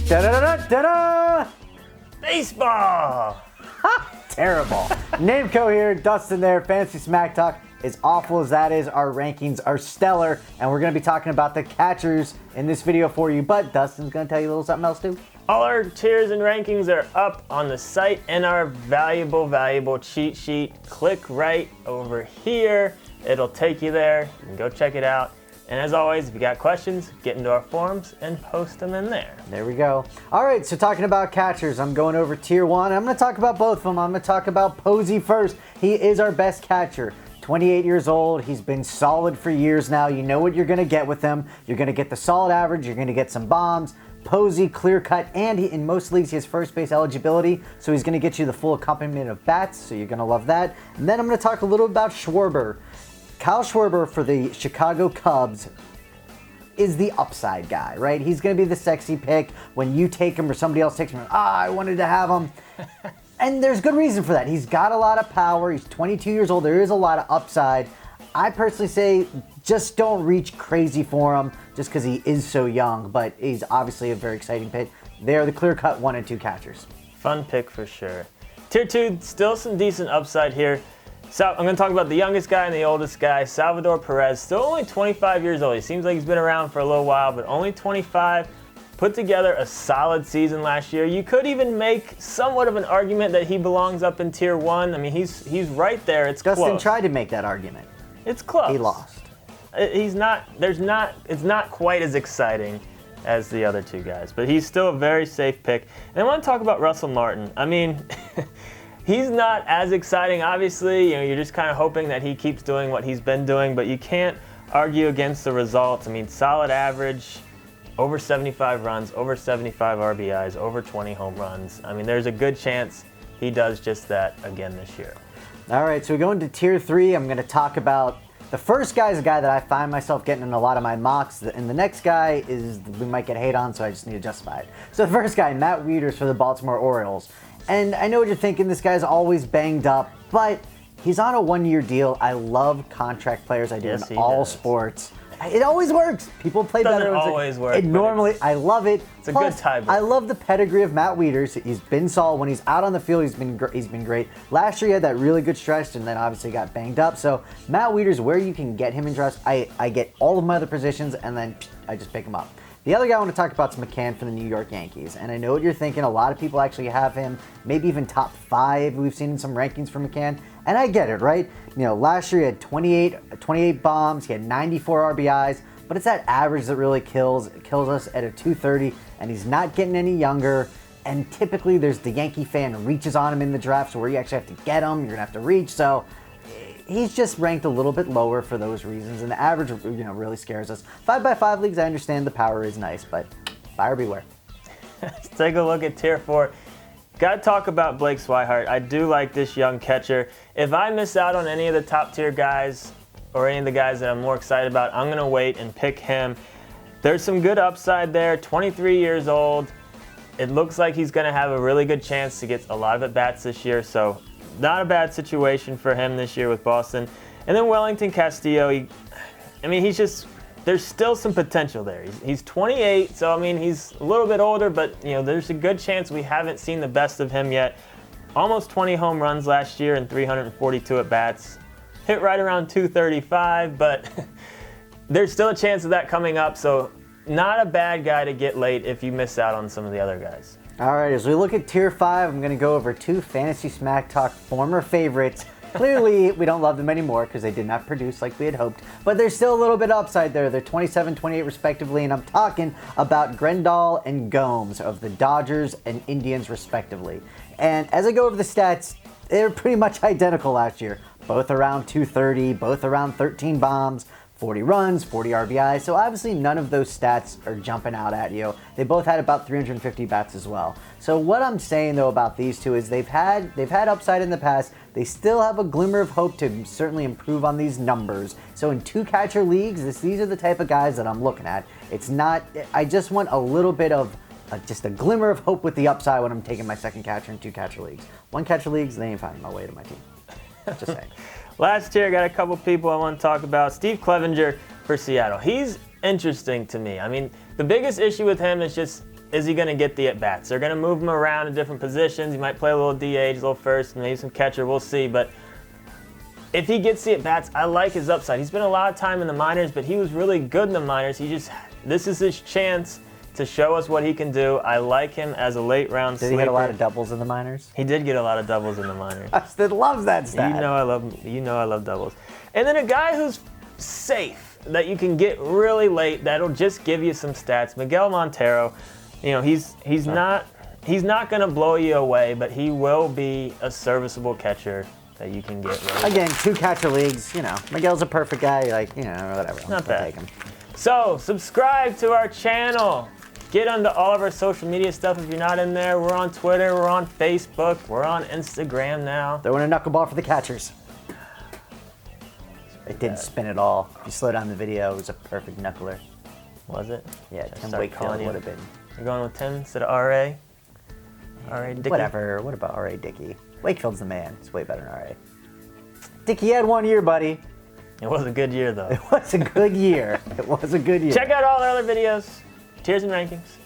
Da-da-da-da-da! Baseball! Terrible. Nameco here, Dustin there, Fantasy Smack Talk. As awful as that is, our rankings are stellar, and we're going to be talking about the catchers in this video for you, but Dustin's going to tell you a little something else too. All our tiers and rankings are up on the site and our valuable cheat sheet. Click right over here. It'll take you there. You can go check it out. And as always, if you got questions, get into our forums and post them in there. There we go. All right, so talking about catchers, I'm going over tier one. I'm going to talk about both of them. I'm going to talk about Posey first. He is our best catcher. 28 years old. He's been solid for years now. You know what you're going to get with him. You're going to get the solid average. You're going to get some bombs. Posey, clear cut, and in most leagues he has first base eligibility, so he's going to get you the full accompaniment of bats, so you're going to love that. And then I'm going to talk a little about Schwarber. Kyle Schwarber for the Chicago Cubs is the upside guy, right? He's going to be the sexy pick when you take him or somebody else takes him. I wanted to have him. And there's good reason for that. He's got a lot of power. He's 22 years old. There is a lot of upside. I personally say just don't reach crazy for him just because he is so young, but he's obviously a very exciting pick. They're the clear-cut 1 and 2 catchers. Fun pick for sure. Tier 2, still some decent upside here. So I'm going to talk about the youngest guy and the oldest guy, Salvador Perez. Still only 25 years old. He seems like he's been around for a little while, but only 25. Put together a solid season last year. You could even make somewhat of an argument that he belongs up in tier 1. I mean, he's right there. It's Dustin close. tried to make that argument. It's close. He lost. It's not quite as exciting as the other two guys, but he's still a very safe pick. And I want to talk about Russell Martin. I mean, he's not as exciting, obviously. You know, you're just kind of hoping that he keeps doing what he's been doing, but you can't argue against the results. I mean, solid average, over 75 runs, over 75 RBIs, over 20 home runs. I mean, there's a good chance he does just that again this year. All right, so we go into tier 3. I'm going to talk about the first guy is a guy that I find myself getting in a lot of my mocks, and the next guy is we might get hate on, so I just need to justify it. So the first guy, Matt Wieters for the Baltimore Orioles. And I know what you're thinking, this guy's always banged up, but he's on a 1-year deal. I love contract players. I do in all sports. It always works. People play better. Doesn't always work. Normally, I love it. It's a good tiebreaker. I love the pedigree of Matt Wieters. He's been solid when he's out on the field. He's been great. Last year he had that really good stretch, and then obviously got banged up. So Matt Wieters, where you can get him in trust, I get all of my other positions, and then I just pick him up. The other guy I want to talk about is McCann from the New York Yankees. And I know what you're thinking. A lot of people actually have him, maybe even top 5. We've seen some rankings for McCann. And I get it, right? You know, last year he had 28 bombs. He had 94 RBIs. But it's that average that really kills us at a 230. And he's not getting any younger. And typically there's the Yankee fan who reaches on him in the draft. So where you actually have to get him, you're going to have to reach. So he's just ranked a little bit lower for those reasons, and the average, really scares us. 5x5 leagues, I understand the power is nice, but buyer beware. Let's take a look at tier 4. Got to talk about Blake Swihart. I do like this young catcher. If I miss out on any of the top tier guys or any of the guys that I'm more excited about, I'm going to wait and pick him. There's some good upside there. 23 years old. It looks like he's going to have a really good chance to get a lot of at-bats this year, so not a bad situation for him this year with Boston. And then Wellington Castillo, there's still some potential there. He's 28, so I mean, he's a little bit older, but there's a good chance we haven't seen the best of him yet. Almost 20 home runs last year and 342 at-bats. Hit right around 235, but there's still a chance of that coming up, so not a bad guy to get late if you miss out on some of the other guys. All right, as we look at tier 5, I'm going to go over 2 Fantasy Smack Talk former favorites. Clearly, we don't love them anymore because they did not produce like we had hoped, but there's still a little bit upside there. They're 27, 28 respectively, and I'm talking about Grandal and Gomes of the Dodgers and Indians respectively. And as I go over the stats, they're pretty much identical last year. Both around 230, both around 13 bombs, 40 runs, 40 RBIs, so obviously none of those stats are jumping out at you. They both had about 350 bats as well. So what I'm saying though about these two is they've had upside in the past. They still have a glimmer of hope to certainly improve on these numbers. So in 2 catcher leagues, these are the type of guys that I'm looking at. It's not, I just want a little bit of just a glimmer of hope with the upside when I'm taking my second catcher in 2 catcher leagues. 1 catcher leagues, they ain't finding my way to my team. Just saying. Last year, I got a couple people I want to talk about. Steve Clevenger for Seattle. He's interesting to me. I mean, the biggest issue with him is just is he going to get the at-bats? They're going to move him around in different positions. He might play a little DH, a little first, maybe some catcher. We'll see. But if he gets the at-bats, I like his upside. He's been a lot of time in the minors, but he was really good in the minors. This is his chance to show us what he can do. I like him as a late-round sleeper. Did he get a lot of doubles in the minors? He did get a lot of doubles in the minors. Austin loves that stat. You know I love doubles. And then a guy who's safe, that you can get really late, that'll just give you some stats. Miguel Montero, he's not going to blow you away, but he will be a serviceable catcher that you can get really Again, 2 catcher leagues, Miguel's a perfect guy, whatever. Not I'll bad. take him. So, subscribe to our channel. Get onto all of our social media stuff if you're not in there. We're on Twitter, we're on Facebook, we're on Instagram now. Throwing a knuckleball for the catchers. It didn't spin at all. If you slow down the video, it was a perfect knuckler. Was it? Yeah, Should I Tim start Wakefield calling you? would have been. You're going with Tim instead of R.A.? R.A. Dickey? Whatever. What about R.A. Dickey? Wakefield's the man. It's way better than R.A. Dickey had 1 year, buddy. It was a good year, though. It was a good year. It was a good year. Check out all our other videos, tiers and rankings.